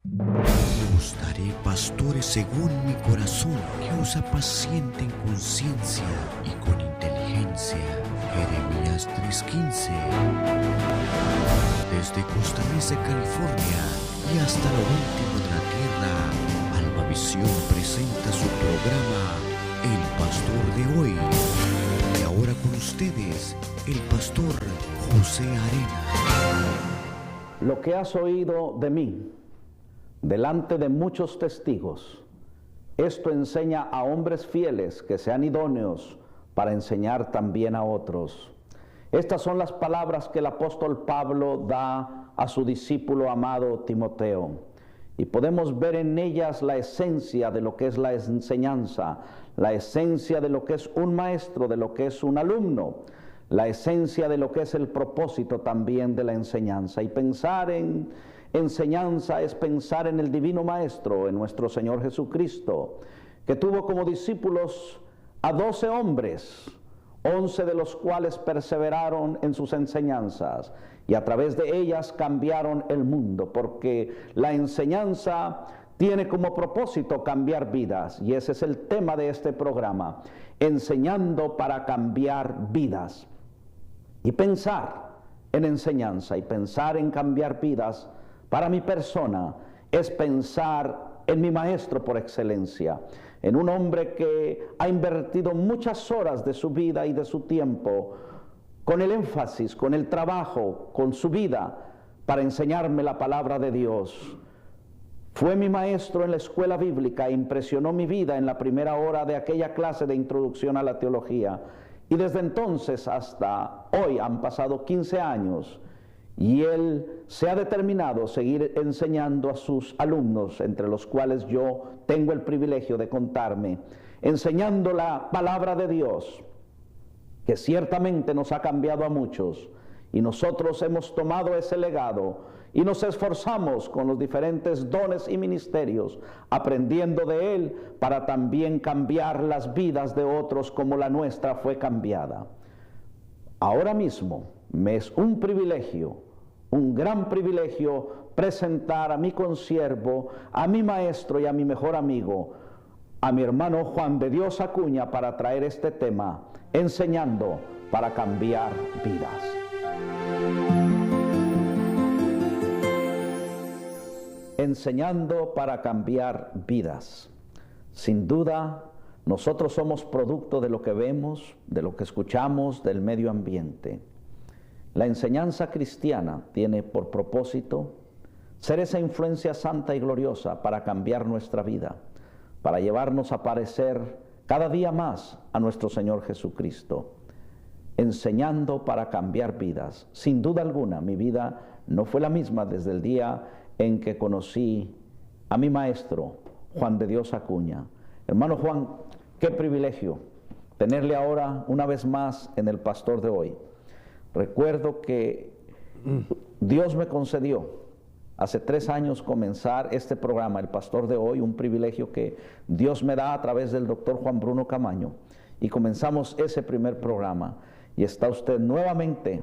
Os daré pastores según mi corazón, que os apacienten con ciencia y con inteligencia. Jeremías 3:15. Desde Costa Mesa, California, y hasta lo último de la tierra, Alma Visión presenta su programa El Pastor de Hoy. Y ahora con ustedes, el pastor José Arenas. Lo que has oído de mí, delante de muchos testigos, esto enseña a hombres fieles que sean idóneos para enseñar también a otros. Estas son las palabras que el apóstol Pablo da a su discípulo amado Timoteo, y podemos ver en ellas la esencia de lo que es la enseñanza, la esencia de lo que es un maestro, de lo que es un alumno, la esencia de lo que es el propósito también de la enseñanza. Y pensar en enseñanza es pensar en el divino maestro, en nuestro Señor Jesucristo, que tuvo como discípulos a 12 hombres, 11 de los cuales perseveraron en sus enseñanzas y a través de ellas cambiaron el mundo, porque la enseñanza tiene como propósito cambiar vidas, y ese es el tema de este programa, enseñando para cambiar vidas. Y pensar en enseñanza y pensar en cambiar vidas para mi persona es pensar en mi maestro por excelencia, en un hombre que ha invertido muchas horas de su vida y de su tiempo con el énfasis, con el trabajo, con su vida para enseñarme la palabra de Dios. Fue mi maestro en la escuela bíblica e impresionó mi vida en la primera hora de aquella clase de introducción a la teología. Y desde entonces hasta hoy han pasado 15 años y él se ha determinado a seguir enseñando a sus alumnos, entre los cuales yo tengo el privilegio de contarme, enseñando la palabra de Dios, que ciertamente nos ha cambiado a muchos, y nosotros hemos tomado ese legado y nos esforzamos con los diferentes dones y ministerios, aprendiendo de él para también cambiar las vidas de otros como la nuestra fue cambiada. Ahora mismo me es un privilegio, un gran privilegio, presentar a mi consiervo, a mi maestro y a mi mejor amigo, a mi hermano Juan de Dios Acuña, para traer este tema, enseñando para cambiar vidas. Enseñando para cambiar vidas. Sin duda, nosotros somos producto de lo que vemos, de lo que escuchamos, del medio ambiente. La enseñanza cristiana tiene por propósito ser esa influencia santa y gloriosa para cambiar nuestra vida, para llevarnos a parecer cada día más a nuestro Señor Jesucristo. Enseñando para cambiar vidas. Sin duda alguna, mi vida no fue la misma desde el día en que conocí a mi maestro, Juan de Dios Acuña. Hermano Juan, qué privilegio tenerle ahora una vez más en el Pastor de Hoy. Recuerdo que Dios me concedió hace 3 años comenzar este programa, el Pastor de Hoy, un privilegio que Dios me da a través del doctor Juan Bruno Camaño, y comenzamos ese primer programa, y está usted nuevamente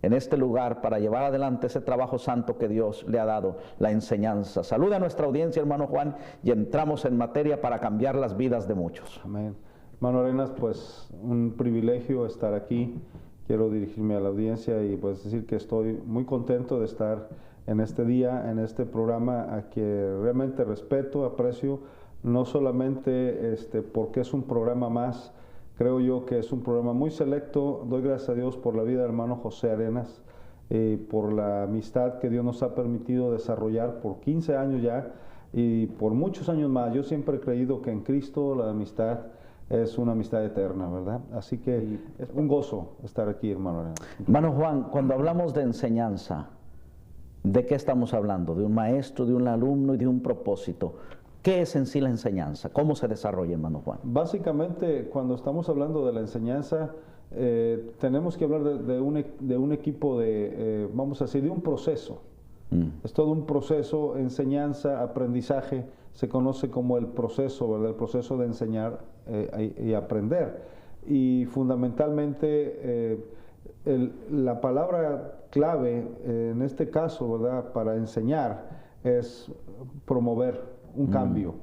en este lugar para llevar adelante ese trabajo santo que Dios le ha dado, la enseñanza. Saluda a nuestra audiencia, hermano Juan, y entramos en materia para cambiar las vidas de muchos. Amén. Hermano Arenas, pues un privilegio estar aquí. Quiero dirigirme a la audiencia y pues decir que estoy muy contento de estar en este día, en este programa, a que realmente respeto, aprecio, no solamente porque es un programa más. Creo yo que es un programa muy selecto. Doy gracias a Dios por la vida del hermano José Arenas, por la amistad que Dios nos ha permitido desarrollar por 15 años ya y por muchos años más. Yo siempre he creído que en Cristo la amistad es una amistad eterna, ¿verdad? Así que es un gozo estar aquí, hermano Arenas. Hermano Juan, cuando hablamos de enseñanza, ¿de qué estamos hablando? ¿De un maestro, de un alumno y de un propósito? ¿Qué es en sí la enseñanza? ¿Cómo se desarrolla, hermano Juan? Básicamente, cuando estamos hablando de la enseñanza, tenemos que hablar de un equipo vamos a decir, de un proceso. Es todo un proceso, enseñanza, aprendizaje, se conoce como el proceso, ¿verdad? El proceso de enseñar y aprender. Y fundamentalmente, la palabra clave en este caso, ¿verdad? Para enseñar es promover un cambio.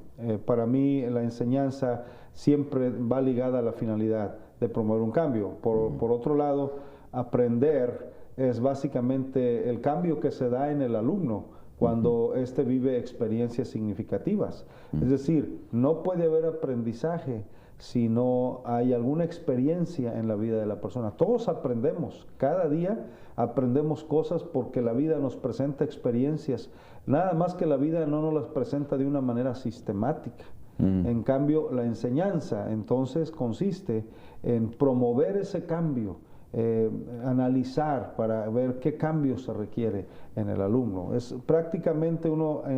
Para mí la enseñanza siempre va ligada a la finalidad de promover un cambio. Por otro lado, aprender es básicamente el cambio que se da en el alumno cuando éste vive experiencias significativas. Es decir, no puede haber aprendizaje si no hay alguna experiencia en la vida de la persona. Todos aprendemos, cada día aprendemos cosas porque la vida nos presenta experiencias, nada más que la vida no nos las presenta de una manera sistemática. En cambio, la enseñanza entonces consiste en promover ese cambio, analizar para ver qué cambio se requiere en el alumno. Es prácticamente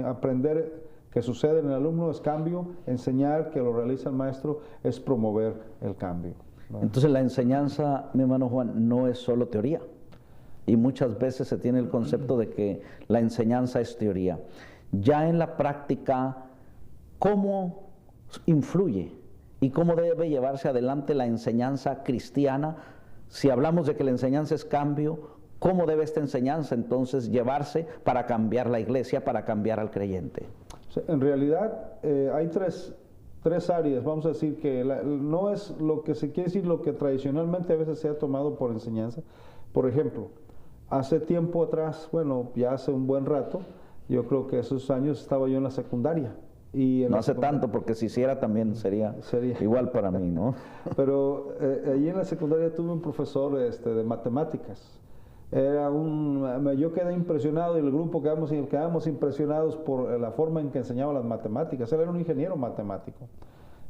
aprender que sucede en el alumno es cambio, enseñar que lo realiza el maestro es promover el cambio, ¿no? Entonces la enseñanza, mi hermano Juan, no es solo teoría. Y muchas veces se tiene el concepto de que la enseñanza es teoría. Ya en la práctica, ¿cómo influye y cómo debe llevarse adelante la enseñanza cristiana? Si hablamos de que la enseñanza es cambio, ¿cómo debe esta enseñanza entonces llevarse para cambiar la iglesia, para cambiar al creyente? En realidad hay tres áreas, vamos a decir que no es lo que se quiere decir lo que tradicionalmente a veces se ha tomado por enseñanza. Por ejemplo, hace tiempo atrás, bueno, ya hace un buen rato, yo creo que esos años estaba yo en la secundaria. Y no hace tanto, porque si hiciera también sería igual para mí, ¿no? Pero allí en la secundaria tuve un profesor de matemáticas. Yo quedé impresionado y el grupo quedamos impresionados por la forma en que enseñaba las matemáticas. Él era un ingeniero matemático.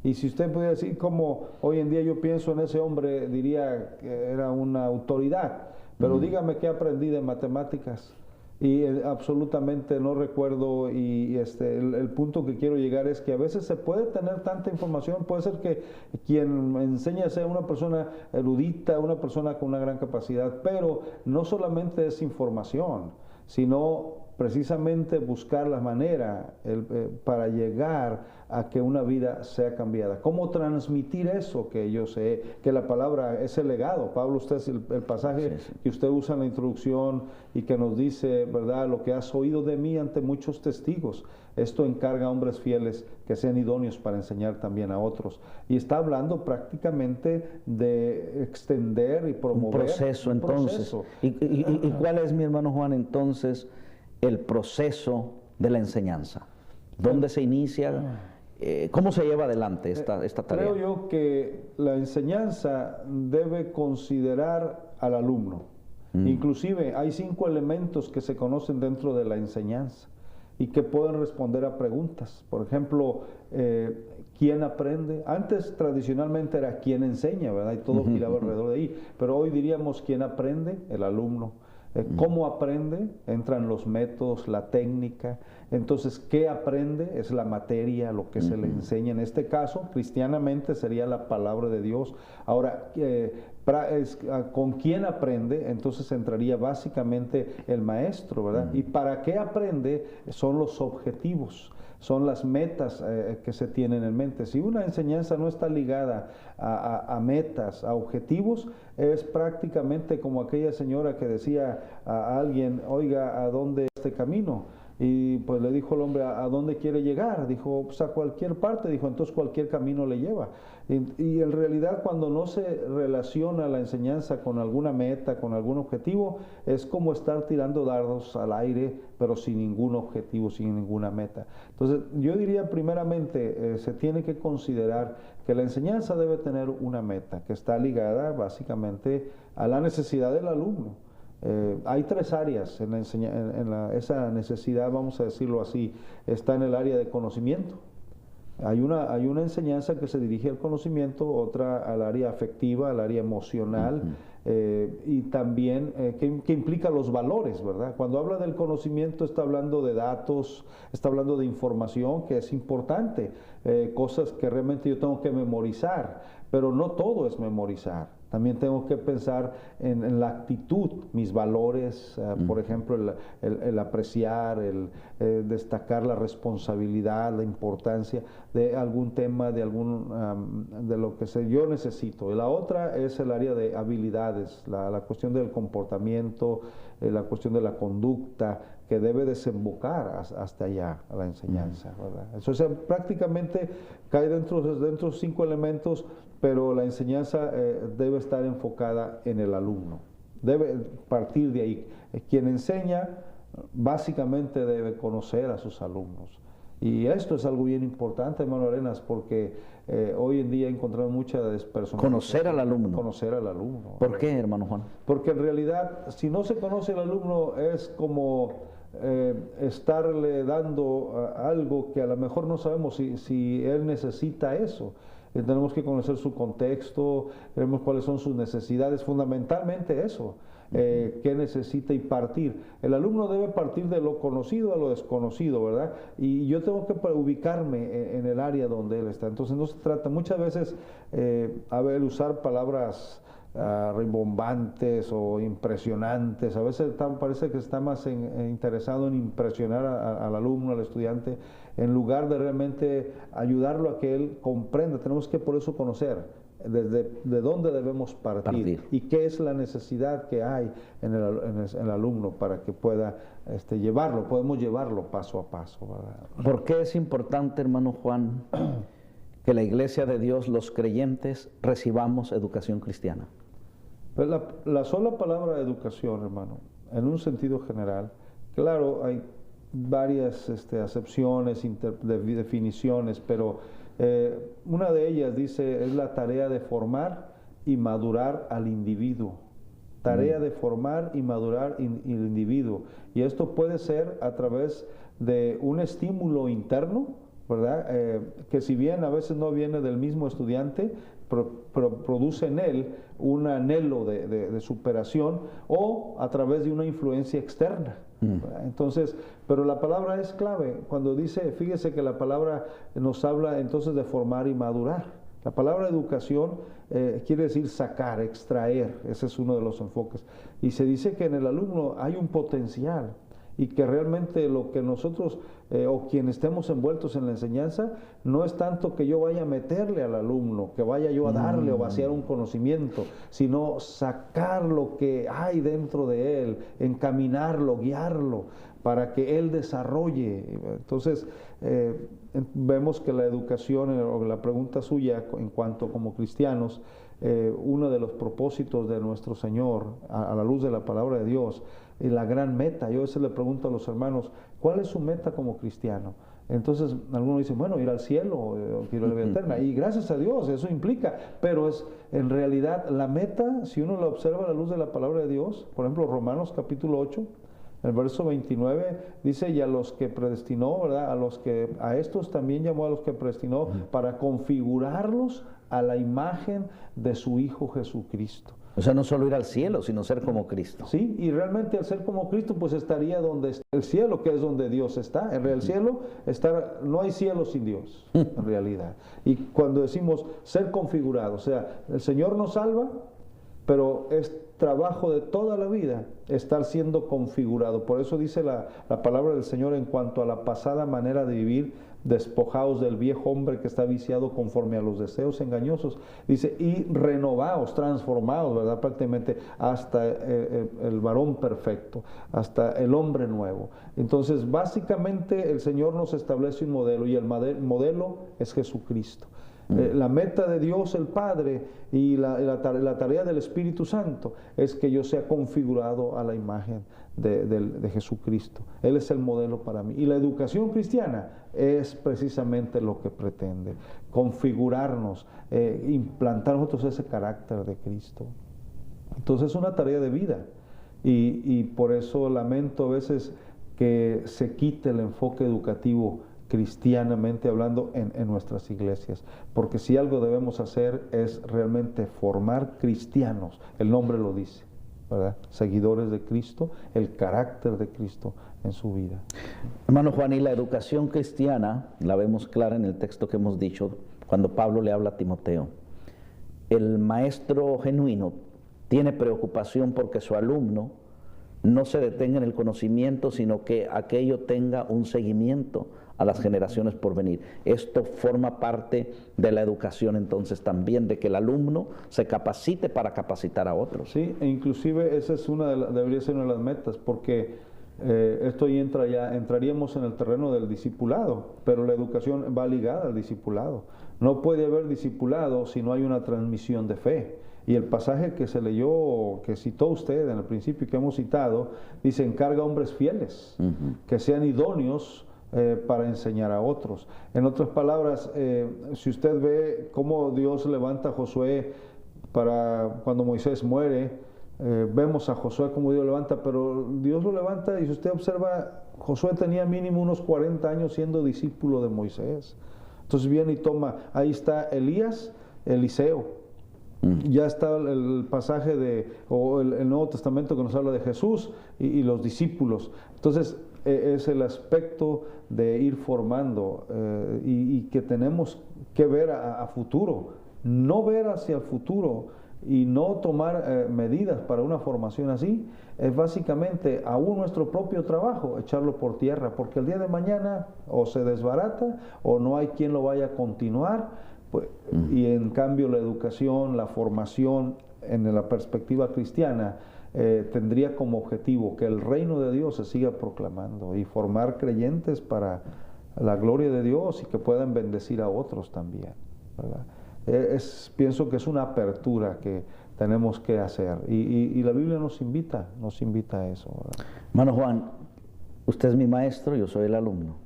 Y si usted pudiera decir cómo hoy en día yo pienso en ese hombre, diría que era una autoridad. Pero dígame qué aprendí de matemáticas. Y absolutamente no recuerdo, y el punto que quiero llegar es que a veces se puede tener tanta información, puede ser que quien enseña sea una persona erudita, una persona con una gran capacidad, pero no solamente es información, sino precisamente buscar la manera para llegar a que una vida sea cambiada. ¿Cómo transmitir eso que yo sé? Que la palabra es el legado. Pablo, usted es el pasaje que usted usa en la introducción y que nos dice, ¿verdad? Lo que has oído de mí ante muchos testigos. Esto encarga a hombres fieles que sean idóneos para enseñar también a otros. Y está hablando prácticamente de extender y promover un proceso, entonces. ¿Y cuál es, mi hermano Juan, entonces, el proceso de la enseñanza? ¿Dónde se inicia? ¿Cómo se lleva adelante esta tarea? Creo yo que la enseñanza debe considerar al alumno. Inclusive hay 5 elementos que se conocen dentro de la enseñanza y que pueden responder a preguntas. Por ejemplo, ¿quién aprende? Antes tradicionalmente era quién enseña, ¿verdad? Y todo giraba alrededor de ahí. Pero hoy diríamos quién aprende, el alumno. ¿Cómo aprende? Entran los métodos, la técnica. Entonces, ¿qué aprende? Es la materia, lo que se le enseña. En este caso, cristianamente sería la palabra de Dios. Ahora, ¿con quién aprende? Entonces entraría básicamente el maestro, ¿verdad? ¿Y para qué aprende? Son los objetivos. Son las metas que se tienen en mente. Si una enseñanza no está ligada a metas, a objetivos, es prácticamente como aquella señora que decía a alguien, oiga, ¿a dónde este camino? Y pues le dijo el hombre, ¿a dónde quiere llegar? Dijo, pues a cualquier parte. Dijo, entonces cualquier camino le lleva. Y en realidad cuando no se relaciona la enseñanza con alguna meta, con algún objetivo, es como estar tirando dardos al aire, pero sin ningún objetivo, sin ninguna meta. Entonces yo diría primeramente, se tiene que considerar que la enseñanza debe tener una meta, que está ligada básicamente a la necesidad del alumno. Hay 3 áreas en esa necesidad, vamos a decirlo así. Está en el área de conocimiento. Hay una enseñanza que se dirige al conocimiento, otra al área afectiva, al área emocional, y también que implica los valores, ¿verdad? Cuando habla del conocimiento está hablando de datos, está hablando de información que es importante, cosas que realmente yo tengo que memorizar, pero no todo es memorizar. También tengo que pensar en la actitud, mis valores, por ejemplo, el apreciar, el destacar la responsabilidad, la importancia de algún tema, de lo que yo necesito. Y la otra es el área de habilidades, la cuestión del comportamiento, la cuestión de la conducta, que debe desembocar hasta allá, a la enseñanza, ¿verdad? Entonces, prácticamente cae dentro de 5 elementos, pero la enseñanza debe estar enfocada en el alumno. Debe partir de ahí. Quien enseña, básicamente debe conocer a sus alumnos. Y esto es algo bien importante, hermano Arenas, porque hoy en día encontramos mucha despersonalización. Conocer al alumno. Conocer al alumno. ¿Por qué, hermano Juan? Porque en realidad, si no se conoce al alumno, es como estarle dando algo que a lo mejor no sabemos si él necesita eso. Tenemos que conocer su contexto, tenemos cuáles son sus necesidades, fundamentalmente eso. Qué necesita y partir. El alumno debe partir de lo conocido a lo desconocido, ¿verdad? Y yo tengo que ubicarme en el área donde él está. Entonces no se trata muchas veces usar palabras rimbombantes o impresionantes. A veces parece que está más interesado en impresionar al alumno, al estudiante, en lugar de realmente ayudarlo a que él comprenda. Tenemos que por eso conocer de dónde debemos partir y qué es la necesidad que hay en el alumno para que pueda podemos llevarlo paso a paso, ¿verdad? ¿Por qué es importante, hermano Juan, que la Iglesia de Dios, los creyentes, recibamos educación cristiana? Pues la sola palabra educación, hermano, en un sentido general, claro, hay varias acepciones, definiciones, pero una de ellas dice, es la tarea de formar y madurar al individuo. Tarea de formar y madurar el individuo. Y esto puede ser a través de un estímulo interno, ¿verdad? Que si bien a veces no viene del mismo estudiante, pero produce en él un anhelo de superación, o a través de una influencia externa. Entonces, pero la palabra es clave. Cuando dice, fíjese que la palabra nos habla entonces de formar y madurar. La palabra educación quiere decir sacar, extraer. Ese es uno de los enfoques. Y se dice que en el alumno hay un potencial, y que realmente lo que nosotros o quien estemos envueltos en la enseñanza no es tanto que yo vaya a meterle al alumno, que vaya yo a darle o vaciar un conocimiento, sino sacar lo que hay dentro de él, encaminarlo, guiarlo para que él desarrolle. Entonces vemos que la educación, o la pregunta suya en cuanto como cristianos, uno de los propósitos de nuestro Señor a la luz de la palabra de Dios, y la gran meta. Yo a veces le pregunto a los hermanos, ¿cuál es su meta como cristiano? Entonces algunos dicen, bueno, ir al cielo, ir a la vida eterna, y gracias a Dios eso implica, pero es en realidad la meta, si uno la observa a la luz de la palabra de Dios. Por ejemplo, Romanos capítulo 8, el verso 29 dice, y a los que predestinó, ¿verdad? A estos también llamó a los que predestinó para configurarlos a la imagen de su Hijo Jesucristo. O sea, no solo ir al cielo, sino ser como Cristo. Sí, y realmente al ser como Cristo, pues estaría donde está el cielo, que es donde Dios está. En el cielo no hay cielo sin Dios, en realidad. Y cuando decimos ser configurado, o sea, el Señor nos salva, pero es trabajo de toda la vida estar siendo configurado. Por eso dice la palabra del Señor en cuanto a la pasada manera de vivir, despojaos del viejo hombre que está viciado conforme a los deseos engañosos. Dice, y renovaos, transformaos, ¿verdad? Prácticamente hasta el varón perfecto, hasta el hombre nuevo. Entonces, básicamente el Señor nos establece un modelo, y el modelo es Jesucristo. La meta de Dios el Padre y la tarea del Espíritu Santo es que yo sea configurado a la imagen de Jesucristo. Él es el modelo para mí. Y la educación cristiana es precisamente lo que pretende, configurarnos, implantar nosotros ese carácter de Cristo. Entonces es una tarea de vida, y por eso lamento a veces que se quite el enfoque educativo cristianamente hablando en nuestras iglesias, porque si algo debemos hacer es realmente formar cristianos, el nombre lo dice, ¿verdad? Seguidores de Cristo, el carácter de Cristo en su vida. Hermano Juan, y la educación cristiana la vemos clara en el texto que hemos dicho, cuando Pablo le habla a Timoteo. El maestro genuino tiene preocupación porque su alumno no se detenga en el conocimiento, sino que aquello tenga un seguimiento a las generaciones por venir. Esto forma parte de la educación entonces también, de que el alumno se capacite para capacitar a otros. Sí, e inclusive esa es debería ser una de las metas, porque esto entraríamos en el terreno del discipulado, pero la educación va ligada al discipulado. No puede haber discipulado si no hay una transmisión de fe. Y el pasaje que se leyó, que citó usted en el principio, que hemos citado, dice: encarga a hombres fieles, que sean idóneos para enseñar a otros. En otras palabras, si usted ve cómo Dios levanta a Josué para cuando Moisés muere, vemos a Josué como Dios levanta, pero Dios lo levanta, y si usted observa, Josué tenía mínimo unos 40 años siendo discípulo de Moisés. Entonces viene y toma, ahí está Elías, Eliseo. Ya está el pasaje el Nuevo Testamento que nos habla de Jesús y los discípulos. Entonces es el aspecto de ir formando y que tenemos que ver a futuro, no ver hacia el futuro y no tomar medidas para una formación así, es básicamente aún nuestro propio trabajo echarlo por tierra, porque el día de mañana o se desbarata o no hay quien lo vaya a continuar. Pues, y en cambio la educación, la formación en la perspectiva cristiana tendría como objetivo que el reino de Dios se siga proclamando y formar creyentes para la gloria de Dios y que puedan bendecir a otros también, ¿verdad? Pienso que es una apertura que tenemos que hacer y la Biblia nos invita a eso, ¿verdad? Hermano Juan, usted es mi maestro, yo soy el alumno.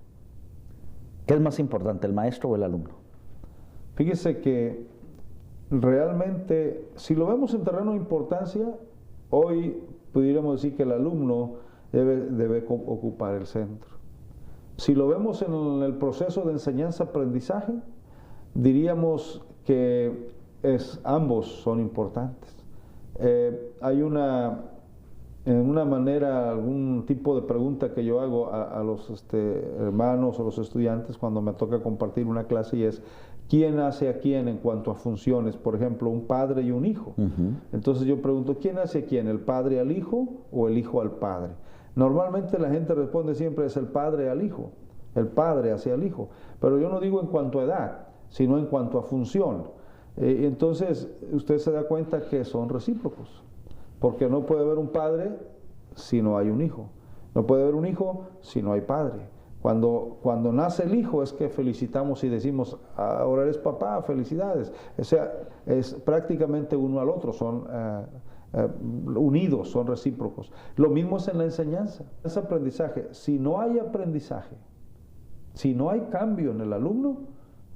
¿Qué es más importante, el maestro o el alumno? Fíjese que realmente, si lo vemos en terreno de importancia, hoy pudiéramos decir que el alumno debe ocupar el centro. Si lo vemos en el proceso de enseñanza-aprendizaje, diríamos que ambos son importantes. Hay en una manera, algún tipo de pregunta que yo hago a los hermanos o los estudiantes cuando me toca compartir una clase, y es: ¿quién hace a quién en cuanto a funciones? Por ejemplo, un padre y un hijo. Entonces yo pregunto: ¿quién hace a quién? ¿El padre al hijo o el hijo al padre? Normalmente la gente responde siempre: es el padre al hijo, el padre hacia el hijo. Pero yo no digo en cuanto a edad, sino en cuanto a función. Entonces usted se da cuenta que son recíprocos, porque no puede haber un padre si no hay un hijo, no puede haber un hijo si no hay padre. Cuando nace el hijo es que felicitamos y decimos: ahora eres papá, felicidades. O sea, es prácticamente uno al otro, son unidos, son recíprocos. Lo mismo es en la enseñanza, es aprendizaje. Si no hay aprendizaje, si no hay cambio en el alumno,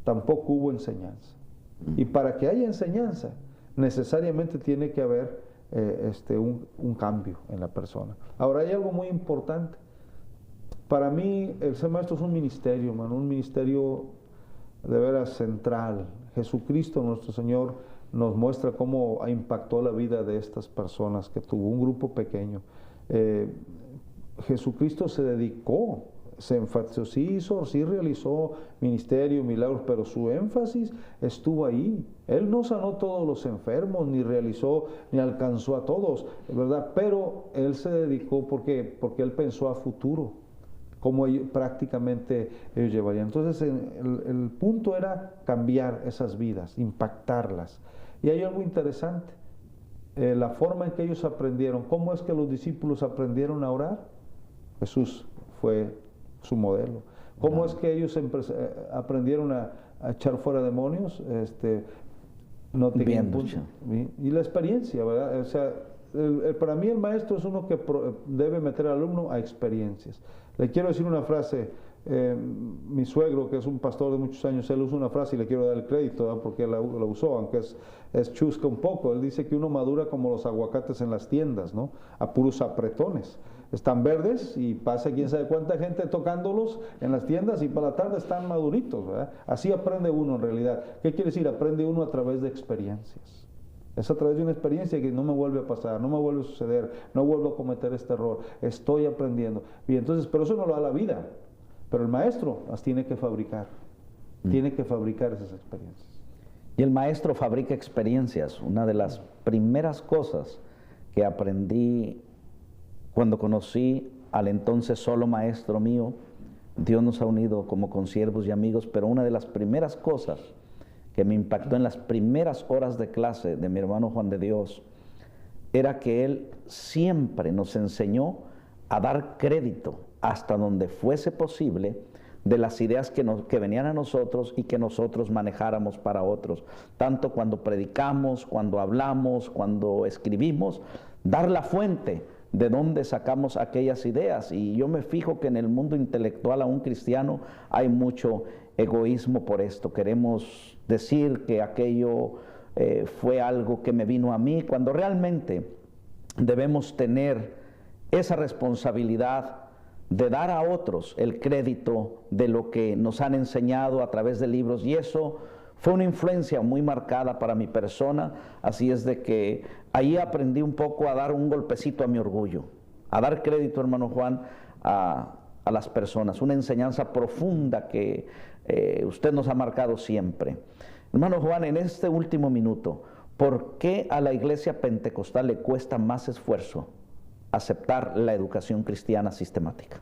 tampoco hubo enseñanza. Y para que haya enseñanza, necesariamente tiene que haber un cambio en la persona. Ahora, hay algo muy importante. Para mí, el ser maestro es un ministerio, hermano, un ministerio de veras central. Jesucristo, nuestro Señor, nos muestra cómo impactó la vida de estas personas que tuvo, un grupo pequeño. Jesucristo se dedicó, se enfatizó, sí realizó ministerio, milagros, pero su énfasis estuvo ahí. Él no sanó todos los enfermos, ni realizó, ni alcanzó a todos, ¿verdad? Pero Él se dedicó porque Él pensó a futuro, cómo prácticamente ellos llevarían. Entonces el punto era cambiar esas vidas, impactarlas. Y hay algo interesante, la forma en que ellos aprendieron. ¿Cómo es que los discípulos aprendieron a orar? Jesús fue su modelo. ¿Cómo es que ellos aprendieron a echar fuera demonios? No tenían punto. Y la experiencia, ¿verdad? O sea, para mí el maestro es uno que debe meter al alumno a experiencias. Le quiero decir una frase. Mi suegro, que es un pastor de muchos años, él usa una frase y le quiero dar el crédito, ¿verdad? Porque él la usó, aunque es chusca un poco. Él dice que uno madura como los aguacates en las tiendas, ¿no? A puros apretones. Están verdes y pasa quién sabe cuánta gente tocándolos en las tiendas y para la tarde están maduritos, ¿verdad? Así aprende uno en realidad. ¿Qué quiere decir? Aprende uno a través de experiencias. Es a través de una experiencia que no me vuelve a pasar, no me vuelve a suceder, no vuelvo a cometer este error. Estoy aprendiendo. Y entonces, pero eso no lo da la vida. Pero el maestro las tiene que fabricar. Tiene que fabricar esas experiencias. Y el maestro fabrica experiencias. Una de las primeras cosas que aprendí cuando conocí al entonces solo maestro mío, Dios nos ha unido como consiervos y amigos, pero una de las primeras cosas que me impactó en las primeras horas de clase de mi hermano Juan de Dios era que él siempre nos enseñó a dar crédito hasta donde fuese posible de las ideas que venían a nosotros y que nosotros manejáramos para otros, tanto cuando predicamos, cuando hablamos, cuando escribimos, dar la fuente de dónde sacamos aquellas ideas. Y yo me fijo que en el mundo intelectual aún cristiano hay mucho egoísmo por esto. Queremos decir que aquello fue algo que me vino a mí, cuando realmente debemos tener esa responsabilidad de dar a otros el crédito de lo que nos han enseñado a través de libros, y eso fue una influencia muy marcada para mi persona. Así es de que ahí aprendí un poco a dar un golpecito a mi orgullo, a dar crédito, hermano Juan, a las personas, una enseñanza profunda que usted nos ha marcado siempre. Hermano Juan, en este último minuto, ¿por qué a la iglesia pentecostal le cuesta más esfuerzo aceptar la educación cristiana sistemática?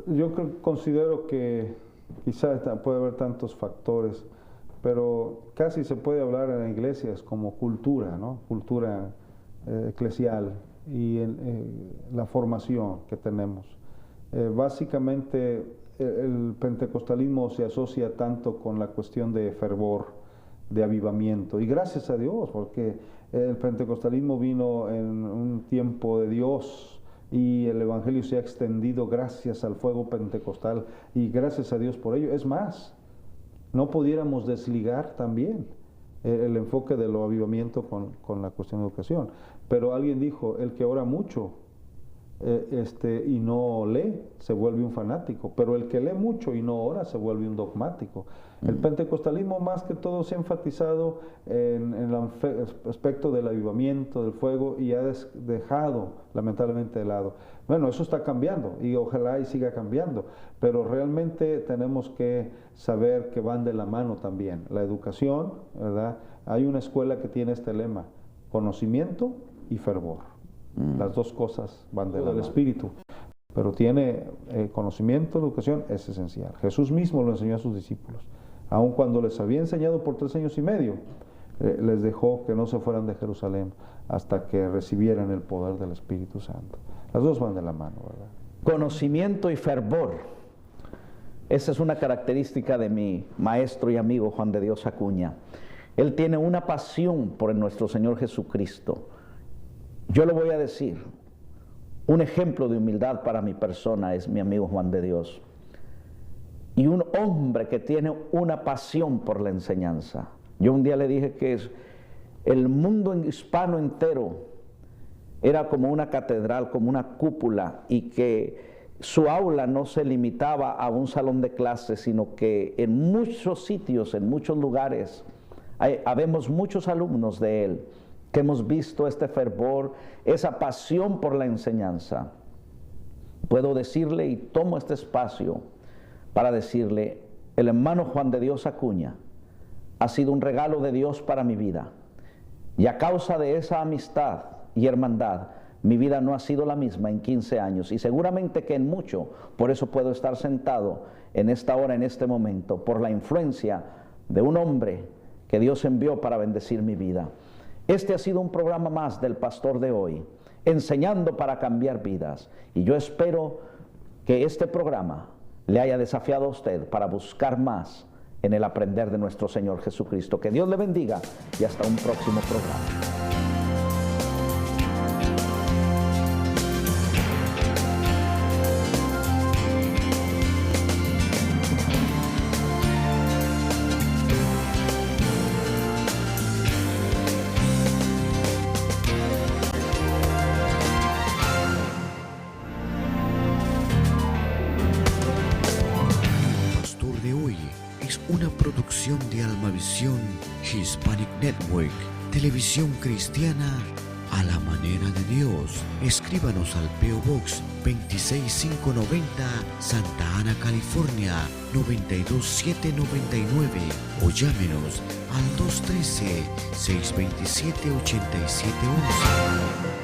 Yo considero que quizás puede haber tantos factores, pero casi se puede hablar en iglesias como cultura, ¿no? Cultura eclesial y la formación que tenemos. Básicamente el pentecostalismo se asocia tanto con la cuestión de fervor, de avivamiento, y gracias a Dios, porque el pentecostalismo vino en un tiempo de Dios y el evangelio se ha extendido gracias al fuego pentecostal, y gracias a Dios por ello. Es más, no pudiéramos desligar también el enfoque de lo avivamiento con la cuestión de educación. Pero alguien dijo, el que ora mucho y no lee se vuelve un fanático, pero el que lee mucho y no ora se vuelve un dogmático. El pentecostalismo más que todo se ha enfatizado en el aspecto del avivamiento, del fuego, y ha dejado lamentablemente de lado. Bueno, eso está cambiando y ojalá y siga cambiando, pero realmente tenemos que saber que van de la mano también. La educación, ¿verdad? Hay una escuela que tiene este lema: conocimiento y fervor. Las dos cosas van de la mano. El espíritu, pero tiene conocimiento, educación es esencial. Jesús mismo lo enseñó a sus discípulos. Aun cuando les había enseñado por 3 años y medio, les dejó que no se fueran de Jerusalén hasta que recibieran el poder del Espíritu Santo. Las dos van de la mano, ¿verdad? Conocimiento y fervor. Esa es una característica de mi maestro y amigo Juan de Dios Acuña. Él tiene una pasión por nuestro Señor Jesucristo. Yo lo voy a decir, un ejemplo de humildad para mi persona es mi amigo Juan de Dios. Y un hombre que tiene una pasión por la enseñanza. Yo un día le dije que el mundo hispano entero era como una catedral, como una cúpula, y que su aula no se limitaba a un salón de clases, sino que en muchos sitios, en muchos lugares, habemos muchos alumnos de él que hemos visto este fervor, esa pasión por la enseñanza. Puedo decirle, y tomo este espacio para decirle, el hermano Juan de Dios Acuña ha sido un regalo de Dios para mi vida, y a causa de esa amistad y hermandad, mi vida no ha sido la misma en 15 años, y seguramente que en mucho, por eso puedo estar sentado en esta hora, en este momento, por la influencia de un hombre que Dios envió para bendecir mi vida. Este ha sido un programa más del Pastor de Hoy, enseñando para cambiar vidas, y yo espero que este programa le haya desafiado a usted para buscar más en el aprender de nuestro Señor Jesucristo. Que Dios le bendiga y hasta un próximo programa. Una producción de Almavisión Hispanic Network, televisión cristiana a la manera de Dios. Escríbanos al P.O. Box 26590, Santa Ana, California 92799, o llámenos al 213-627-8711.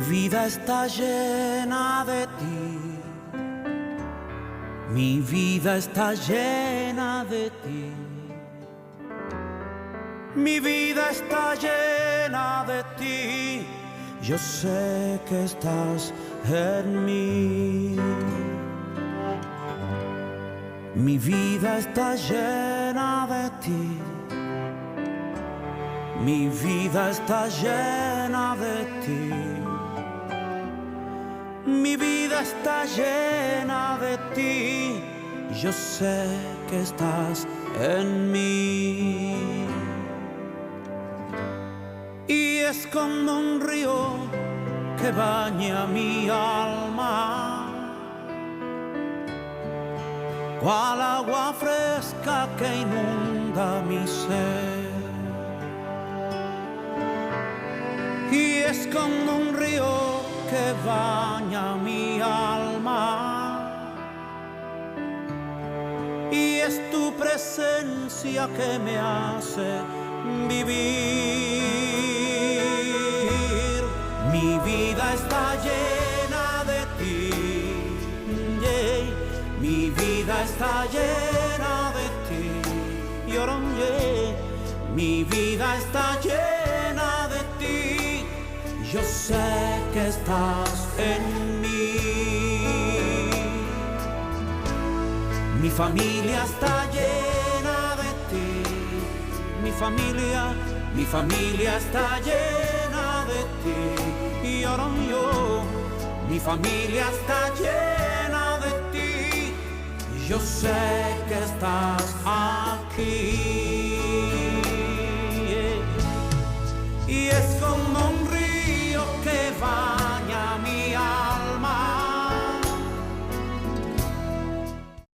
vida está llena de ti. Mi vida está llena de ti. Mi vida está llena de ti. Yo sé que estás en mí. Mi vida está llena de ti. Mi vida está llena de ti. Mi vida está llena de ti. Yo sé que estás en mí. Y es como un río que baña mi alma, cual agua fresca que inunda mi ser. Y es como un río que baña mi alma, y es tu presencia que me hace vivir. Mi vida está llena de ti, yeah. Mi vida está llena de ti, yeah. Mi vida está llena de ti. Yo sé que estás en mí. Mi familia está llena de ti. Mi familia está llena de ti. Y ahora yo, mi familia está llena de ti. Yo sé que estás aquí. Y es como un río que va